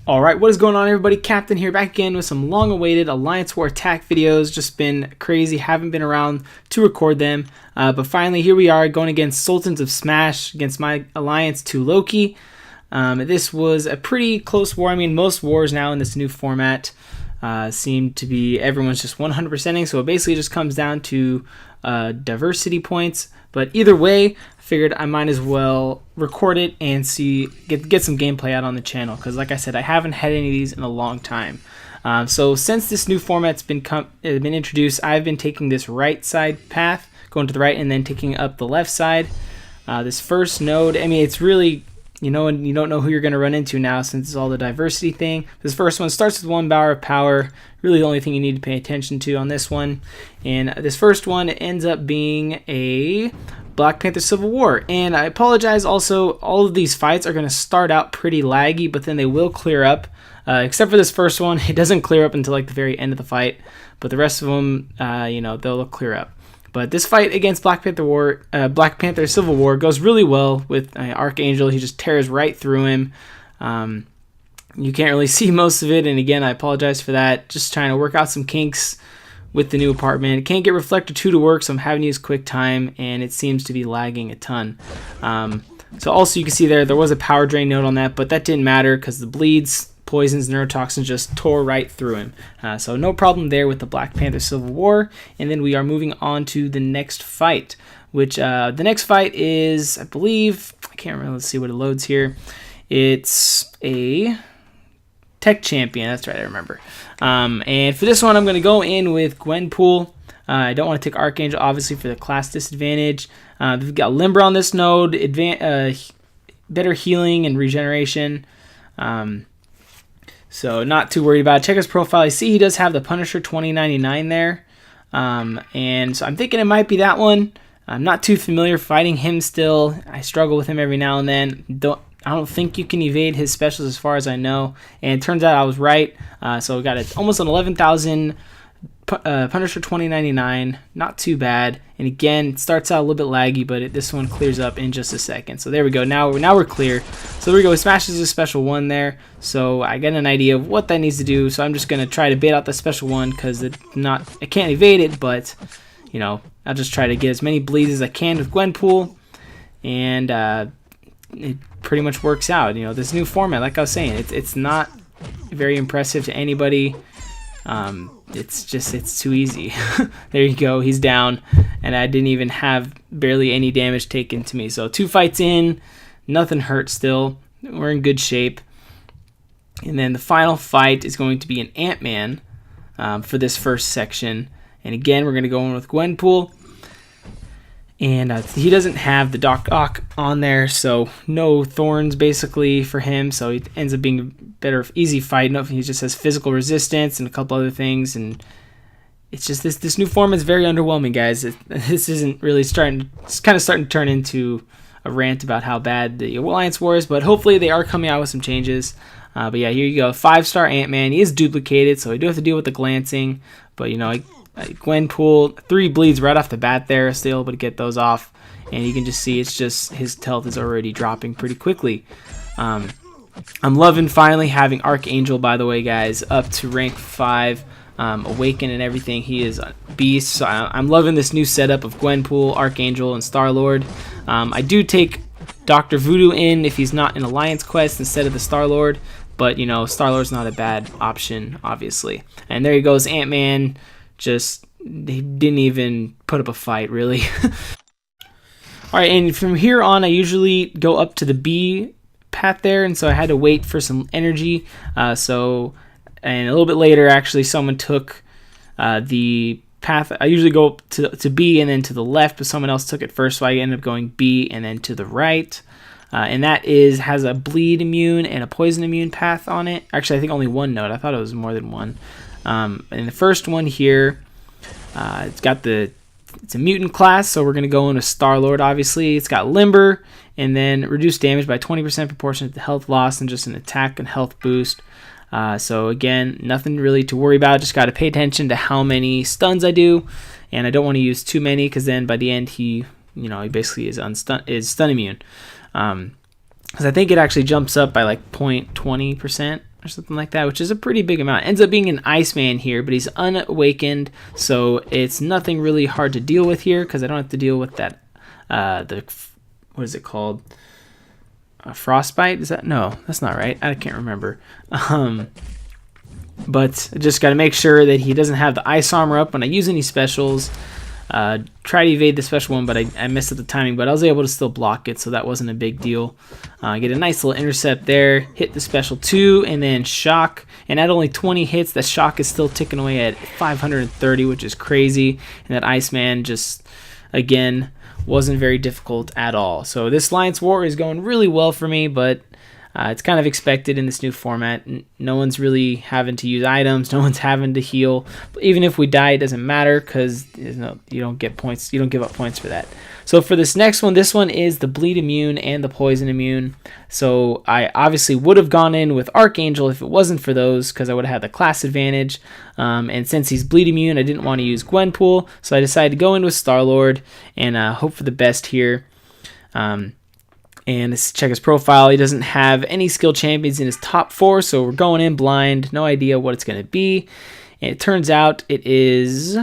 Alright, what is going on everybody? Captain here, back again with some long-awaited Alliance War attack videos. Just been crazy, haven't been around to record them. But finally, here we are going against Sultans of Smash, against my Alliance to Loki. This was a pretty close war. I mean, most wars now in this new format seem to be everyone's just 100%ing, so it basically just comes down to diversity points. But either way, I figured I might as well record it and get some gameplay out on the channel, because like I said, I haven't had any of these in a long time. So since this new format's been introduced, I've been taking this right side path, going to the right and then taking up the left side. This first node, I mean, it's really, you don't know who you're going to run into now since it's all the diversity thing. This first one starts with 1 bar of power, really the only thing you need to pay attention to on this one. And this first one ends up being a Black Panther Civil War. And I apologize also, all of these fights are going to start out pretty laggy, but then they will clear up. Except for this first one, it doesn't clear up until like the very end of the fight, but the rest of them, they'll clear up. But this fight against Black Panther Civil War goes really well with Archangel. He just tears right through him. You can't really see most of it, and again, I apologize for that. Just trying to work out some kinks with the new apartment. It can't get Reflector 2 to work, so I'm having to use QuickTime, and it seems to be lagging a ton. So also you can see there was a power drain node on that, but that didn't matter because the bleeds, poisons, neurotoxins just tore right through him. So no problem there with the Black Panther Civil War. And then we are moving on to the next fight, which the next fight is, I believe, I can't remember, let's see what it loads here. It's a Tech Champion, that's right, I remember. And for this one, I'm going to go in with Gwenpool. I don't want to take Archangel, obviously, for the class disadvantage. We've got Limber on this node, better healing and regeneration. So not too worried about it. Check his profile. I see he does have the Punisher 2099 there. And so I'm thinking it might be that one. I'm not too familiar fighting him still. I struggle with him every now and then. I don't think you can evade his specials as far as I know. And it turns out I was right. So we got almost an 11,000 Punisher 2099. Not too bad. And again, it starts out a little bit laggy, but this one clears up in just a second. So there we go. Now we're clear. So there we go. It smashes a special 1 there. So I got an idea of what that needs to do. So I'm just going to try to bait out the special 1 because I can't evade it, but I'll just try to get as many bleeds as I can with Gwenpool. And it pretty much works out. This new format, like I was saying, it's not very impressive to anybody. It's too easy. There you go, he's down, and I didn't even have barely any damage taken to me. So 2 fights in, nothing hurt still. We're in good shape. And then the final fight is going to be an Ant-Man for this first section. And again, we're going to go in with Gwenpool. And he doesn't have the Doc Ock on there, so no thorns basically for him. So he ends up being a better, easy fight. He just has physical resistance and a couple other things. And it's just this new form is very underwhelming, guys. This isn't really it's kind of starting to turn into a rant about how bad the Alliance War is, but hopefully they are coming out with some changes. But yeah, here you go. 5-star Ant-Man. He is duplicated, so I do have to deal with the glancing. But Gwenpool, 3 bleeds right off the bat there, still able to get those off, and you can just see it's just his health is already dropping pretty quickly. I'm loving finally having Archangel, by the way, guys, up to rank 5, Awaken and everything. He is a beast, so I'm loving this new setup of Gwenpool, Archangel, and Starlord. I do take Dr. Voodoo in if he's not in Alliance Quest instead of the Starlord, but Starlord's not a bad option, obviously. And there he goes, Ant-Man. He didn't even put up a fight, really. Alright, and from here on, I usually go up to the B path there, and so I had to wait for some energy. And a little bit later, actually, someone took the path. I usually go up to B and then to the left, but someone else took it first, so I ended up going B and then to the right. And that has a bleed immune and a poison immune path on it. Actually, I think only 1 node. I thought it was more than 1. And the first one here, it's a mutant class, so we're going to go into Starlord, obviously. It's got Limber, and then reduced damage by 20% proportionate to health loss, and just an attack and health boost. So again, nothing really to worry about. Just got to pay attention to how many stuns I do, and I don't want to use too many, because then by the end he basically is stun immune. because I think it actually jumps up by like 0.20% or something like that, which is a pretty big amount. Ends up being an Iceman here, but he's unawakened, so it's nothing really hard to deal with here because I don't have to deal with that. What is it called? Frostbite? Is that? No, that's not right. I can't remember. But I just got to make sure that he doesn't have the ice armor up when I use any specials. Try to evade the special one, but I messed up the timing, but I was able to still block it, so that wasn't a big deal. Get a nice little intercept there, hit the special 2, and then shock. And at only 20 hits, that shock is still ticking away at 530, which is crazy. And that Iceman just, again, wasn't very difficult at all. So this Alliance War is going really well for me, but it's kind of expected in this new format. No one's really having to use items. No one's having to heal. But even if we die, it doesn't matter because you don't get points. You don't give up points for that. So for this next one, this one is the bleed immune and the poison immune. So I obviously would have gone in with Archangel if it wasn't for those because I would have had the class advantage. And since he's bleed immune, I didn't want to use Gwenpool. So I decided to go in with Starlord and hope for the best here. And let's check his profile. He doesn't have any skill champions in his top 4, so we're going in blind. No idea what it's going to be. And it turns out it is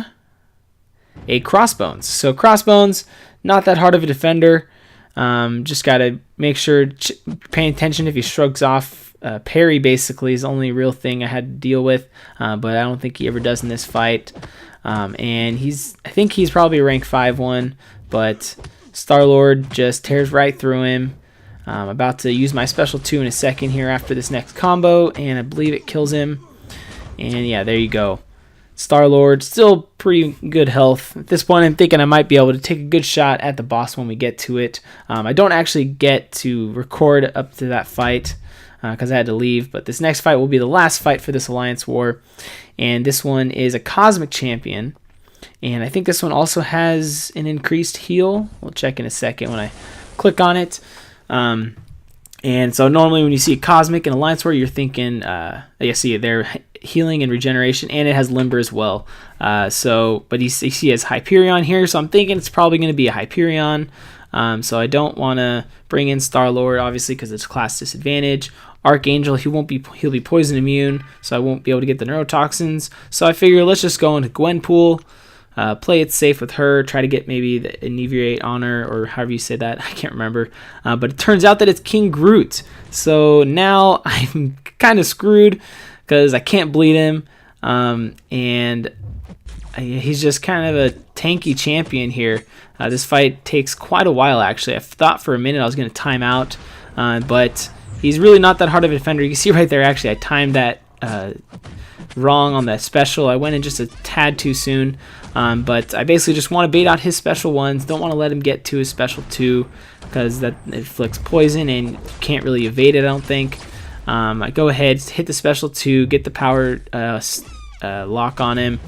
a Crossbones. So Crossbones, not that hard of a defender. Just got to make sure, paying attention if he shrugs off. Parry basically is the only real thing I had to deal with, but I don't think he ever does in this fight. And I think he's probably a rank 5 one, but Starlord just tears right through him. I'm about to use my special 2 in a second here after this next combo, and I believe it kills him. And yeah, there you go. Starlord, still pretty good health. At this point, I'm thinking I might be able to take a good shot at the boss when we get to it. I don't actually get to record up to that fight because I had to leave, but this next fight will be the last fight for this Alliance War. And this one is a Cosmic Champion. And I think this one also has an increased heal. We'll check in a second when I click on it. And so normally when you see a Cosmic in Alliance War, you're thinking, you see they're healing and regeneration, and it has Limber as well. But you see he has Hyperion here, so I'm thinking it's probably going to be a Hyperion. So I don't want to bring in Starlord, obviously, because it's class disadvantage. Archangel, he'll be poison immune, so I won't be able to get the neurotoxins. So I figure let's just go into Gwenpool. Play it safe with her, try to get maybe the inebriate on her, or however you say that, I can't remember. But it turns out that it's King Groot. So now I'm kind of screwed because I can't bleed him. And he's just kind of a tanky champion here. This fight takes quite a while, actually. I thought for a minute I was going to time out, but he's really not that hard of a defender. You can see right there, actually, I timed that wrong on that special. I went in just a tad too soon. But I basically just want to bait out his special 1s. Don't want to let him get to his special 2 because that inflicts poison and you can't really evade it, I don't think. I go ahead, hit the special 2, get the power lock on him.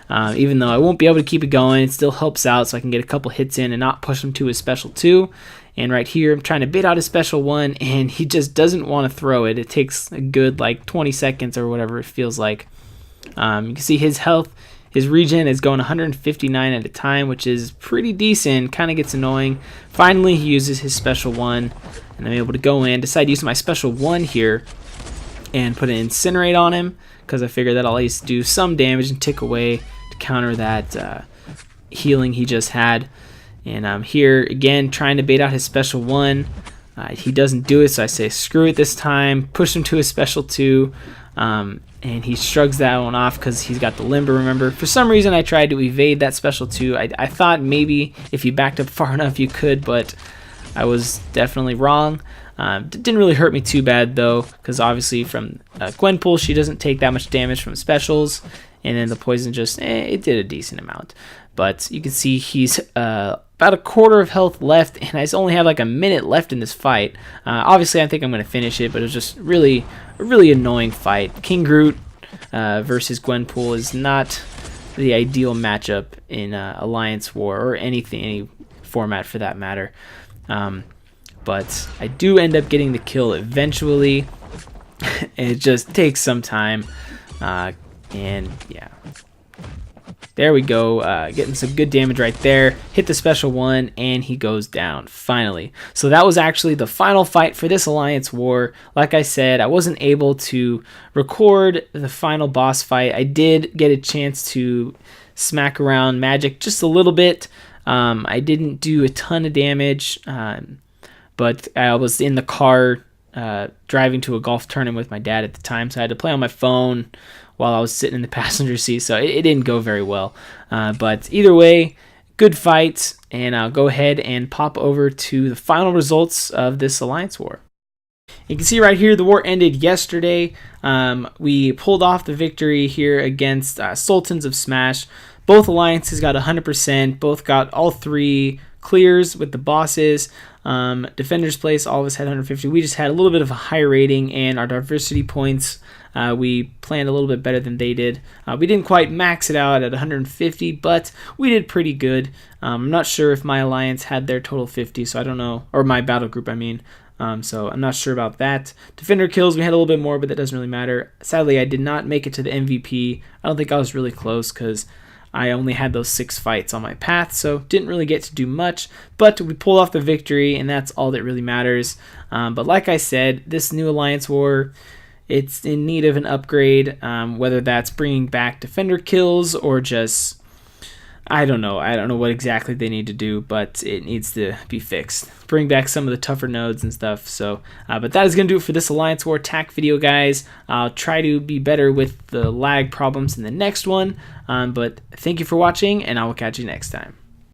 Even though I won't be able to keep it going, it still helps out so I can get a couple hits in and not push him to his special 2. And right here, I'm trying to bait out his special 1, and he just doesn't want to throw it. It takes a good like 20 seconds or whatever it feels like. You can see his health. His regen is going 159 at a time, which is pretty decent. Kind of gets annoying. Finally, he uses his special 1, and I'm able to go in. Decide to use my special 1 here and put an Incinerate on him because I figure that'll at least do some damage and tick away to counter that healing he just had. And I'm here again trying to bait out his special 1. He doesn't do it, so I say screw it this time. Push him to his special 2. And he shrugs that one off because he's got the Limber, remember. For some reason, I tried to evade that special 2. I thought maybe if you backed up far enough, you could, but I was definitely wrong. Didn't really hurt me too bad, though, because obviously from Gwenpool, she doesn't take that much damage from specials. And then the poison just, it did a decent amount. But you can see he's about a quarter of health left, and I only have like a minute left in this fight. Obviously, I think I'm going to finish it, but it was just a really annoying fight. King Groot versus Gwenpool is not the ideal matchup in Alliance War or any format for that matter. But I do end up getting the kill eventually. It just takes some time, and yeah. There we go, getting some good damage right there. Hit the special one, and he goes down, finally. So that was actually the final fight for this Alliance War. Like I said, I wasn't able to record the final boss fight. I did get a chance to smack around magic just a little bit. I didn't do a ton of damage, but I was in the car driving to a golf tournament with my dad at the time, so I had to play on my phone while I was sitting in the passenger seat, so it didn't go very well. But either way, good fight, and I'll go ahead and pop over to the final results of this Alliance War. You can see right here the war ended yesterday. We pulled off the victory here against Sultans of Smash. Both alliances got 100%, both got all 3 clears with the bosses. Defender's Place, all of us had 150. We just had a little bit of a higher rating, and our diversity points, we planned a little bit better than they did. We didn't quite max it out at 150, but we did pretty good. I'm not sure if my alliance had their total 50, so I don't know, or my battle group, I mean. So I'm not sure about that. Defender kills, we had a little bit more, but that doesn't really matter. Sadly, I did not make it to the MVP. I don't think I was really close because I only had those 6 fights on my path, so didn't really get to do much, but we pulled off the victory, and that's all that really matters. But like I said, this new Alliance War, it's in need of an upgrade, whether that's bringing back defender kills or just, I don't know what exactly they need to do, but it needs to be fixed. Bring back some of the tougher nodes and stuff. So, but that is going to do it for this Alliance War attack video, guys. I'll try to be better with the lag problems in the next one. But thank you for watching, and I will catch you next time.